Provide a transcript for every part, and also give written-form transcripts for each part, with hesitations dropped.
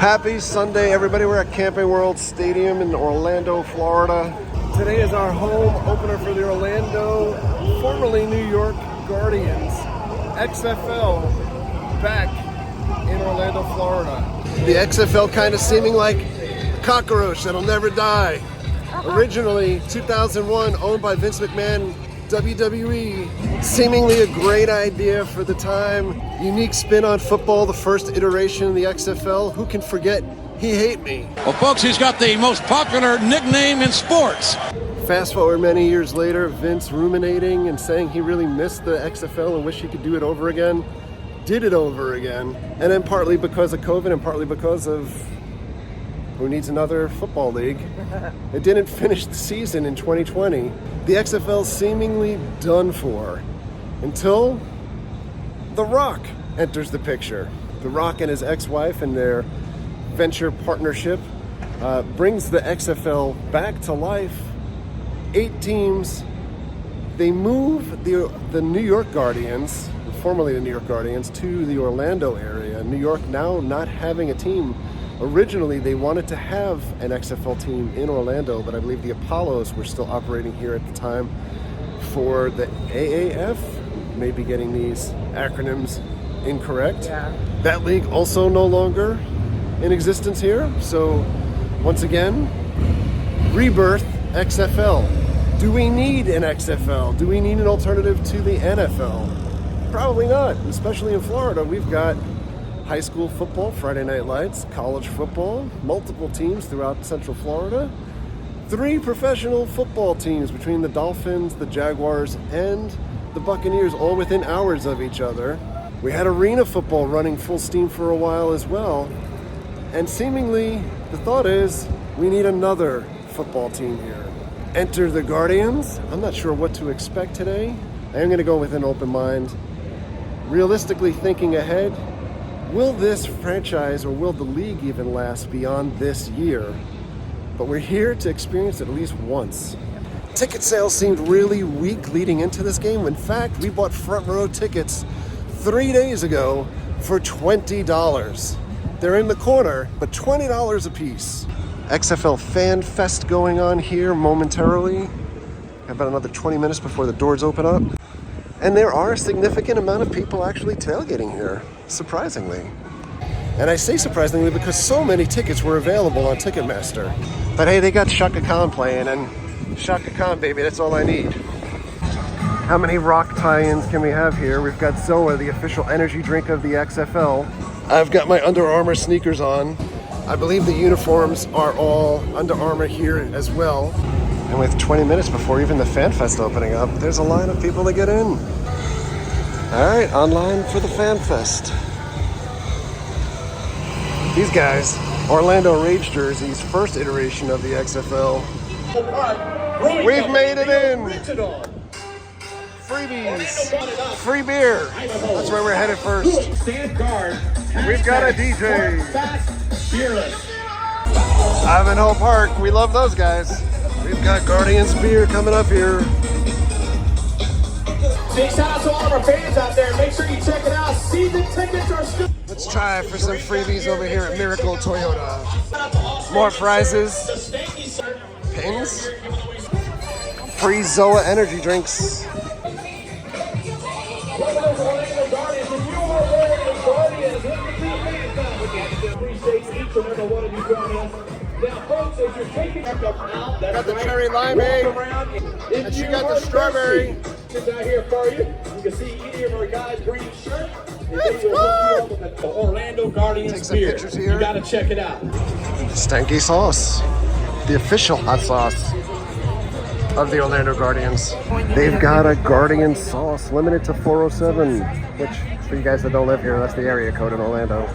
Happy Sunday, everybody. We're at Camping World Stadium in Orlando, Florida. Today is our home opener for the Orlando, formerly New York Guardians, XFL, back in Orlando, Florida. The XFL kind of seeming like a cockroach that'll never die. Originally, 2001, owned by Vince McMahon, WWE, seemingly a great idea for the time. Unique spin on football, the first iteration of the XFL. Who can forget He Hate Me? Well, folks, he's got the most popular nickname in sports. Fast forward many years later, Vince ruminating and saying he really missed the XFL and wished he could do it over again. Did it over again. And then partly because of COVID and partly because of who needs another football league. It didn't finish the season in 2020. The XFL seemingly done for until The Rock enters the picture. The Rock and his ex-wife and their venture partnership brings the XFL back to life. 8 teams. They move the New York Guardians, formerly the New York Guardians, to the Orlando area. New York now not having a team. Originally, they wanted to have an XFL team in Orlando, but I believe the Apollos were still operating here at the time for the AAF. Maybe getting these acronyms incorrect. Yeah. That league also no longer in existence here. So, once again, rebirth XFL. Do we need an XFL? Do we need an alternative to the NFL? Probably not, especially in Florida. We've got high school football, Friday Night Lights, college football, multiple teams throughout Central Florida, 3 professional football teams between the Dolphins, the Jaguars, and the Buccaneers, all within hours of each other. We had arena football running full steam for a while as well. And seemingly, the thought is, we need another football team here. Enter the Guardians. I'm not sure what to expect today. I am going to go with an open mind. Realistically thinking ahead, will this franchise or will the league even last beyond this year? But we're here to experience it at least once. Ticket sales seemed really weak leading into this game. In fact, we bought front row tickets 3 days ago for $20. They're in the corner, but $20 a piece. XFL Fan Fest going on here momentarily. About another 20 minutes before the doors open up. And there are a significant amount of people actually tailgating here, surprisingly. And I say surprisingly because so many tickets were available on Ticketmaster. But hey, they got Shaka Khan playing, and Shaka Khan, baby, that's all I need. How many rock tie-ins can we have here? We've got Zoa, the official energy drink of the XFL. I've got my Under Armour sneakers on. I believe the uniforms are all Under Armour here as well. And with 20 minutes before even the Fan Fest opening up, there's a line of people to get in. All right, online for the Fan Fest. These guys, Orlando Rage jerseys, first iteration of the XFL. We've made it in. Freebies, free beer. That's where we're headed first. We've got a DJ. Ivanhoe Park, we love those guys. We've got Guardians beer coming up here. Big shout out to all of our fans out there. Make sure you check it out. Season tickets are still. Let's try for some freebies over here at Miracle Toyota. More prizes. Pins. Free Zoa energy drinks. Got the cherry limeade, and she got the strawberry. Out here for you. You can see any of our guys' green shirt. The Orlando Guardians Take some beer. pictures here. You gotta check it out. Stanky sauce, the official hot sauce of the Orlando Guardians. They've got a Guardian sauce limited to 407, which for you guys that don't live here, that's the area code in Orlando.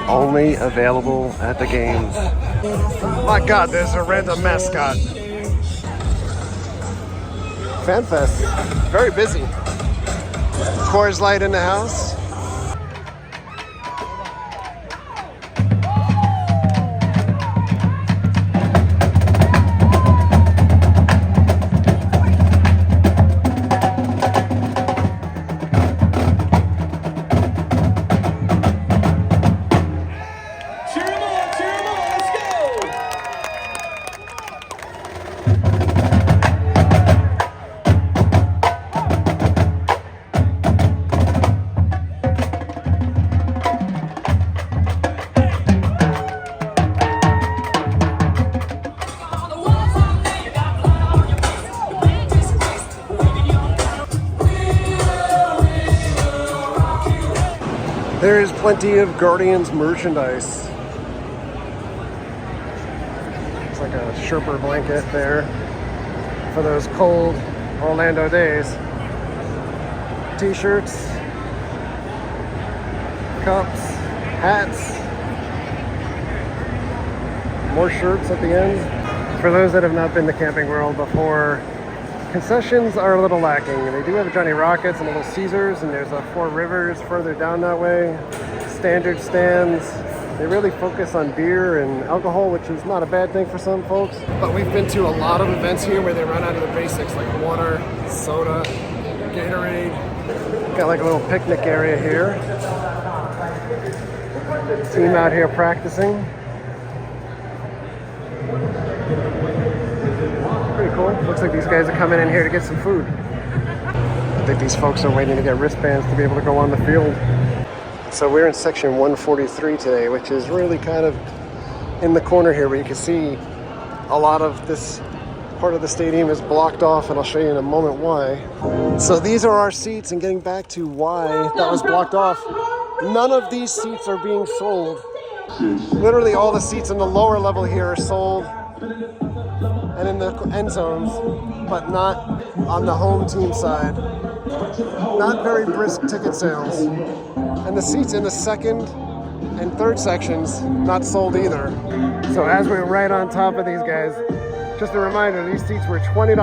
Only available at the games. My God, there's a random mascot. Fan Fest, very busy. Coors Light in the house. Cheer them on, is plenty of Guardians merchandise. It's like a Sherpa blanket there for those cold Orlando days. T-shirts, cups, hats, more shirts at the end. For those that have not been to Camping World before, concessions are a little lacking. They do have Johnny Rockets and Little Caesars, and there's a Four Rivers further down that way. Standard stands. They really focus on beer and alcohol, which is not a bad thing for some folks. But we've been to a lot of events here where they run out of the basics, like water, soda, Gatorade. Got like a little picnic area here. Team out here practicing. Pretty cool. Looks like these guys are coming in here to get some food. I think these folks are waiting to get wristbands to be able to go on the field. So we're in section 143 today, which is really kind of in the corner here where you can see a lot of this part of the stadium is blocked off, and I'll show you in a moment why. So these are our seats, and getting back to why that was blocked off, none of these seats are being sold. Literally all the seats in the lower level here are sold and in the end zones, but not on the home team side. Not very brisk ticket sales. And the seats in the second and third sections, not sold either. So as we're right on top of these guys, just a reminder, these seats were $20.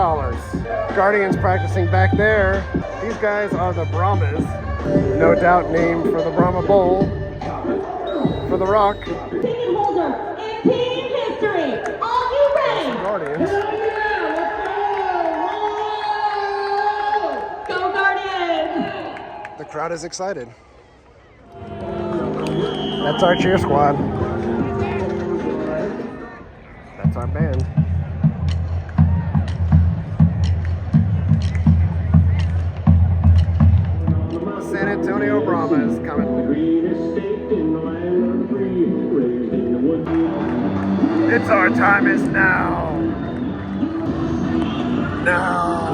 Guardians practicing back there. These guys are the Brahmas, no doubt named for the Brahma Bowl, for the Rock. Ticket holder in team history. Are you ready? Guardians. Go Guardians! The crowd is excited. That's our cheer squad. That's our band. San Antonio Brahmas coming. It's our time is now. Now.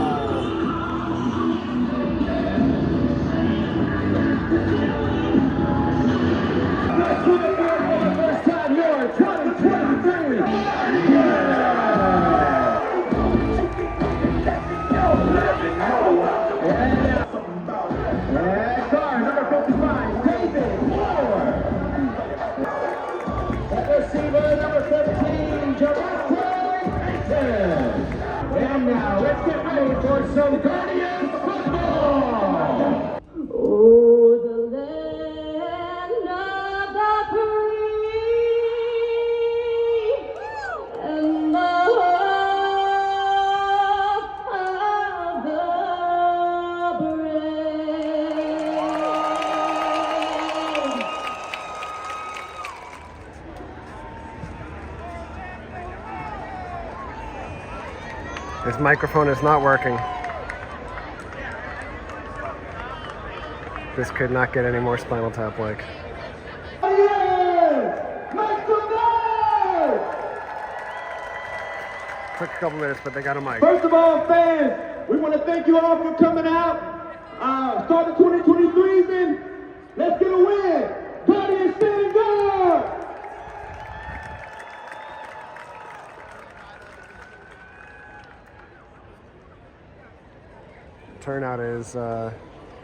And now let's get ready for some Guardians football. Oh, the land of the free and the home of the brave. This microphone is not working. This could not get any more Spinal Tap like. Took a couple minutes, but they got a mic. First of all, fans, we want to thank you all for coming out. Start the 2023 season. Let's get a win. Guardians stand guard. Turnout is Fans,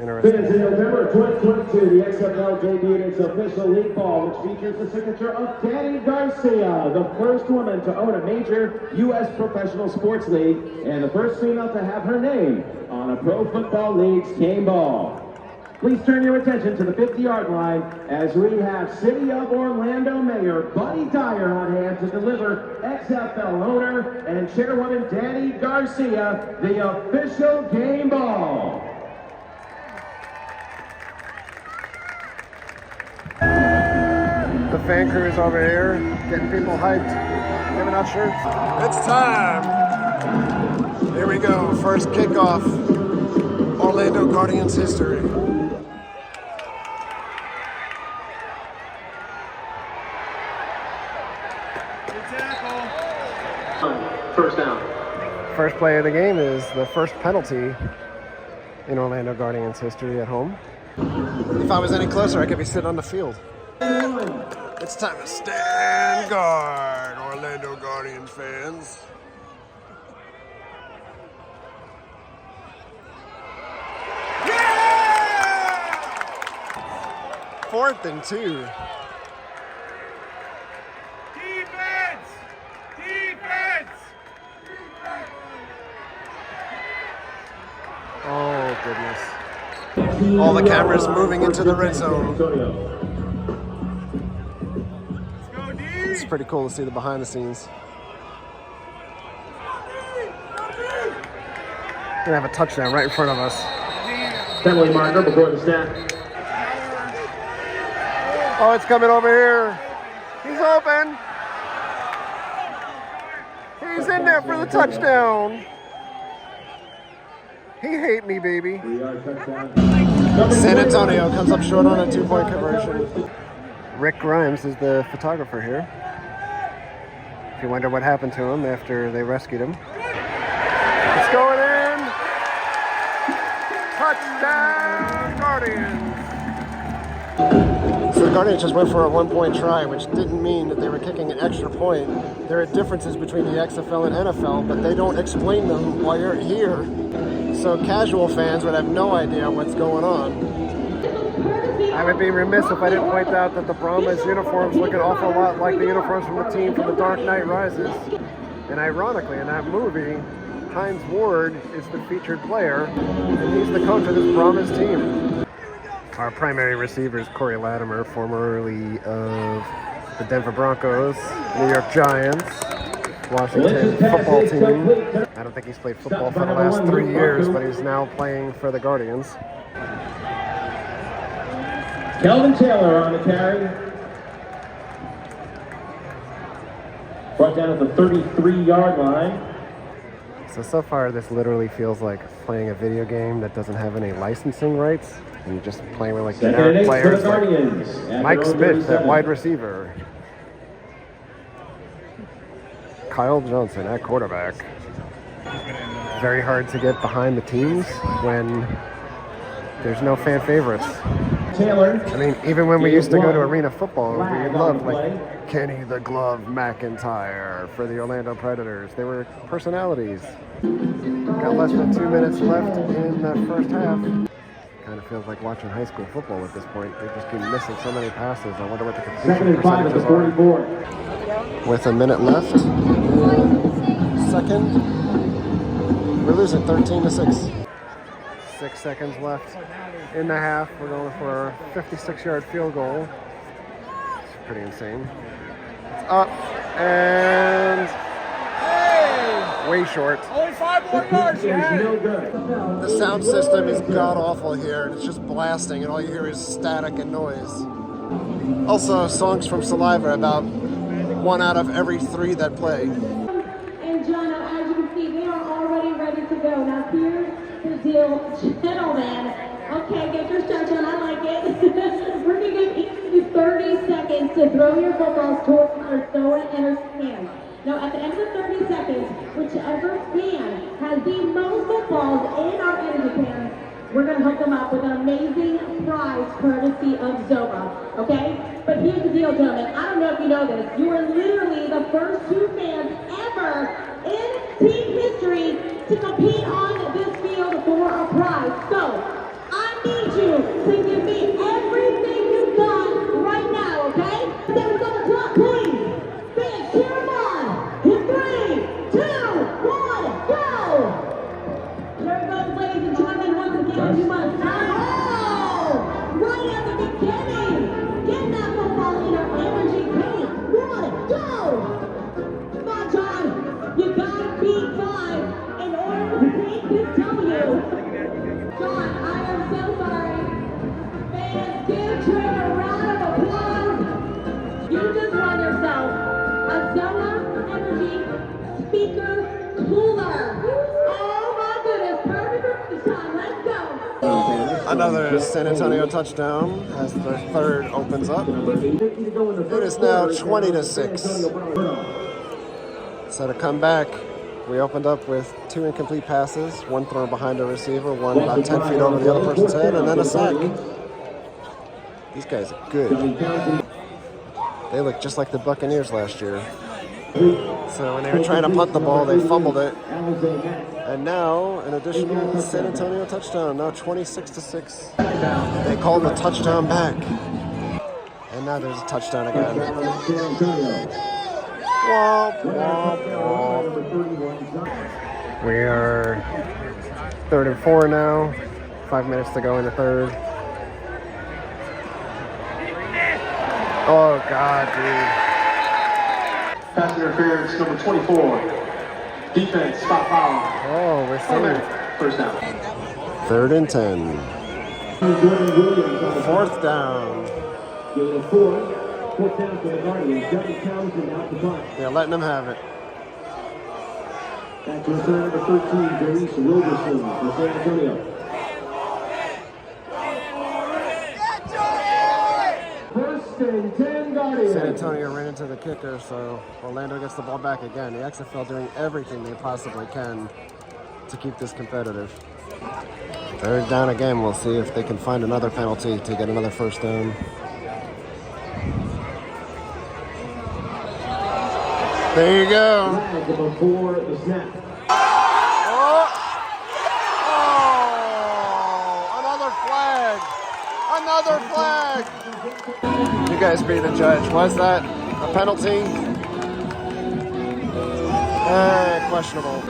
interesting. in November 2022, the XFL debuted its official league ball, which features the signature of Danny Garcia, the first woman to own a major U.S. professional sports league, and the first female to have her name on a Pro Football League's game ball. Please turn your attention to the 50-yard line as we have City of Orlando Mayor Buddy Dyer on hand to deliver XFL owner and chairwoman Danny Garcia the official game ball. The fan crew is over here, getting people hyped, giving out shirts. It's time! Here we go, first kickoff. Orlando Guardians history. First down. First play of the game is the first penalty in Orlando Guardians history at home. If I was any closer, I could be sitting on the field. It's time to stand guard, Orlando Guardians fans. Yeah! 4th and 2. Defense! Defense! Oh, goodness. All the cameras moving into the red zone. It's pretty cool to see the behind the scenes. We're gonna have a touchdown right in front of us. Penalty marker before the snap. Oh, it's coming over here. He's open. He's in there for the touchdown. He hate me, baby. San Antonio comes up short on a 2-point conversion. Rick Grimes is the photographer here. If you wonder what happened to him after they rescued him. It's going in. Touchdown, Guardians. So the Guardians just went for a 1-point try, which didn't mean that they were kicking an extra point. There are differences between the XFL and NFL, but they don't explain them while you're here. So casual fans would have no idea what's going on. I would be remiss if I didn't point out that the Brahmas uniforms look an awful lot like the uniforms from the team from The Dark Knight Rises. And ironically, in that movie, Hines Ward is the featured player, and he's the coach of this Brahmas team. Our primary receiver is Corey Latimer, formerly of the Denver Broncos, New York Giants, Washington football team. I don't think he's played football for the last 3 years, but he's now playing for the Guardians. Kelvin Taylor on the carry. Brought down at the 33-yard line. So far this literally feels like playing a video game that doesn't have any licensing rights, and you're just playing with like generic players like Mike Smith at wide receiver, Kyle Johnson at quarterback. Very hard to get behind the teams when there's no fan favorites. Taylor. I mean, even when we used to go to arena football, we loved like Kenny the Glove McIntyre for the Orlando Predators. They were personalities. Got less than 2 minutes left in the first half. Kind of feels like watching high school football at this point. They just keep missing so many passes. I wonder what the completion percentages are. With a minute left. Second. We're losing 13-6. 6 seconds left in the half. We're going for a 56-yard field goal. It's pretty insane. It's up and way short. Only 5 more yards, yeah. The sound system is god-awful here. It's just blasting, and all you hear is static and noise. Also, songs from Saliva, about 1 out of every 3 that play. And John, as you can see, they are already ready to go. Now here's the deal, gentlemen. Okay, get your stretch on. I like it. We're going to give each of you 30 seconds to throw your footballs towards or throw it in our hands. Now, at the end of the 30 seconds, whichever fan has the most footballs in our energy cans, we're going to hook them up with an amazing prize courtesy of Zoba. Okay? But here's the deal, gentlemen. I don't know if you know this. You are literally the first 2 fans ever in team history to compete on this field for a prize. So, I need you to give me everything you've got right now, okay? Then we're going to clock, please. Big, cheer them on. In 3, 2, 1, go! There it goes, ladies and gentlemen. Once again, you must right at the beginning. Get that football in our energy can. 1, go! Come on, John. You gotta beat 5 in order to take this W. John, I am so sorry. Fans, give Trey a round of applause. You just won yourself a Zona Energy speaker cooler. Oh my goodness, perfect for this time. Let's go. Another San Antonio touchdown as the third opens up. It is now 20-6. So to come back, we opened up with 2 incomplete passes, 1 thrown behind a receiver, 1 about 10 feet over the other person's head, and then a sack. These guys are good. They look just like the Buccaneers last year. So when they were trying to punt the ball, they fumbled it. And now an additional San Antonio touchdown. Now 26-6. They called the touchdown back. And now there's a touchdown again. Womp, womp, womp. We are 3rd and 4 now. 5 minutes to go in the third. Oh, God, dude. Pass interference, number 24. Defense, stop foul. Oh, we're saved. First down. 3rd and 10. 4th down. Fourth down for the Guardians. Devin Townsend out the punt. They're letting them have it. Back to return number 13, Jerice Roberson for San Antonio. First and 10 Guardians. San Antonio ran into the kicker, so Orlando gets the ball back again. The XFL doing everything they possibly can to keep this competitive. 3rd down again. We'll see if they can find another penalty to get another first down. There you go. Flag before the snap. Oh, another flag. You guys be the judge. Was that a penalty? Questionable.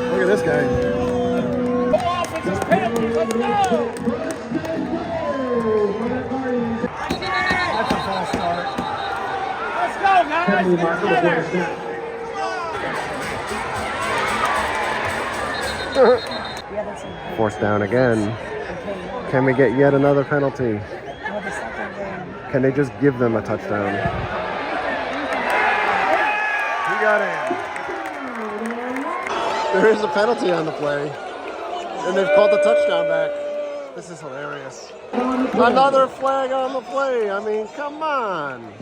Look at this guy. That's a false start. Let's go, guys. Get together. 4th down again. Can we get yet another penalty? Can they just give them a touchdown? He got in. There is a penalty on the play. And they've called the touchdown back. This is hilarious. Another flag on the play. I mean, come on.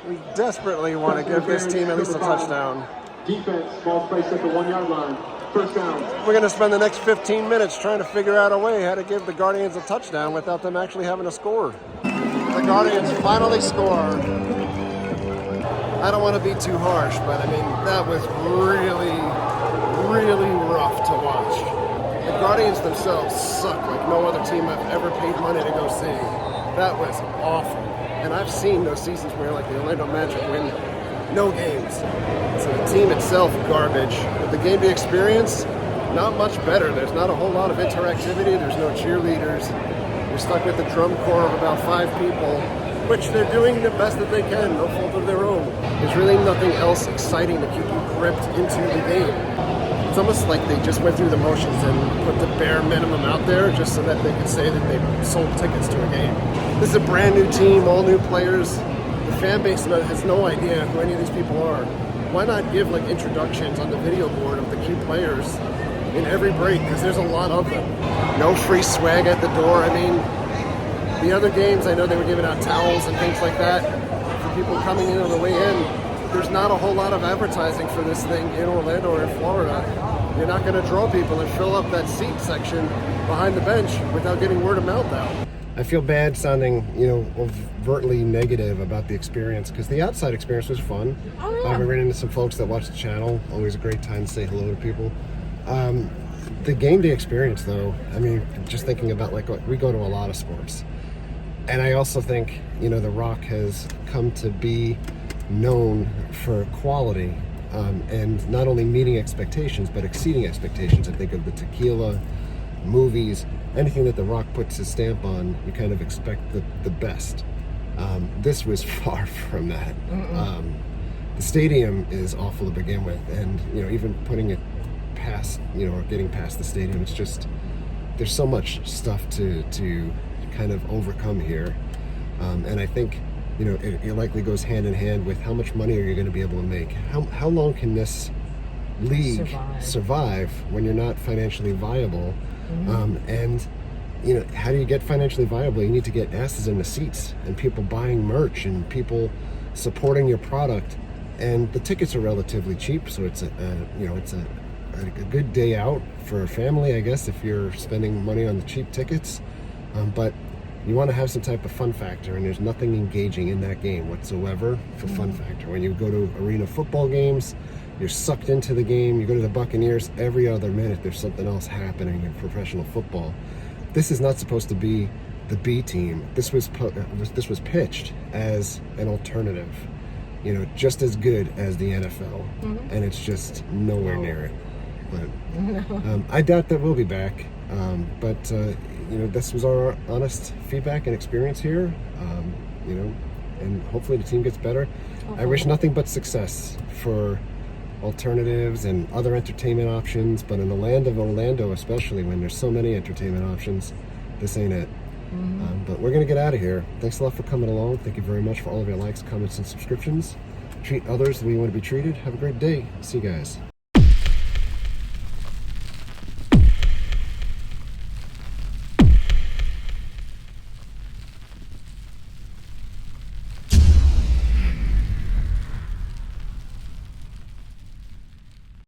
We desperately want to give this team at least a touchdown. Defense, ball placed at the 1 yard line. First down. We're going to spend the next 15 minutes trying to figure out a way how to give the Guardians a touchdown without them actually having to score. The Guardians finally score. I don't want to be too harsh, but I mean, that was really, really rough to watch. The Guardians themselves suck like no other team I've ever paid money to go see. That was awful. And I've seen those seasons where like the Orlando Magic win no games. So the team itself, garbage. But the game day experience, not much better. There's not a whole lot of interactivity. There's no cheerleaders. You're stuck with the drum corps of about 5 people, which they're doing the best that they can, no fault of their own. There's really nothing else exciting to keep you gripped into the game. It's almost like they just went through the motions and put the bare minimum out there just so that they could say that they sold tickets to a game. This is a brand new team, all new players. The fan base has no idea who any of these people are. Why not give like introductions on the video board of the key players in every break? Because there's a lot of them. No free swag at the door. I mean, the other games, I know they were giving out towels and things like that for people coming in on the way in. There's not a whole lot of advertising for this thing in Orlando or in Florida. You're not going to draw people and fill up that seat section behind the bench without getting word of mouth out. I feel bad sounding, overtly negative about the experience because the outside experience was fun. Oh, yeah. We ran into some folks that watch the channel. Always a great time to say hello to people. The game day experience, though, I mean, just thinking about we go to a lot of sports. And I also think, The Rock has come to be known for quality and not only meeting expectations, but exceeding expectations. I think of the tequila, movies, anything that The Rock puts his stamp on, you kind of expect the best. This was far from that. The stadium is awful to begin with, and even putting it past, or getting past the stadium, it's just there's so much stuff to kind of overcome here, and I think it likely goes hand in hand with how much money are you going to be able to make. How long can this league survive when you're not financially viable? And how do you get financially viable? You need to get asses in the seats and people buying merch and people supporting your product. And the tickets are relatively cheap, so it's a good day out for a family, I guess, if you're spending money on the cheap tickets. But You want to have some type of fun factor, and there's nothing engaging in that game whatsoever for fun factor. When you go to arena football games, you're sucked into the game. You go to the Buccaneers, every other minute there's something else happening in professional football. This is not supposed to be the B team. This was pitched as an alternative, you know, just as good as the NFL, and it's just nowhere near it. But I doubt that we'll be back. But you know, this was our honest feedback and experience here. You know, and hopefully the team gets better. I wish nothing but success for alternatives and other entertainment options, but in the land of Orlando, especially when there's so many entertainment options, this ain't it. But we're gonna get out of here. Thanks a lot for coming along. Thank you very much for all of your likes, comments, and subscriptions. Treat others the way you want to be treated. Have a great day. See you guys.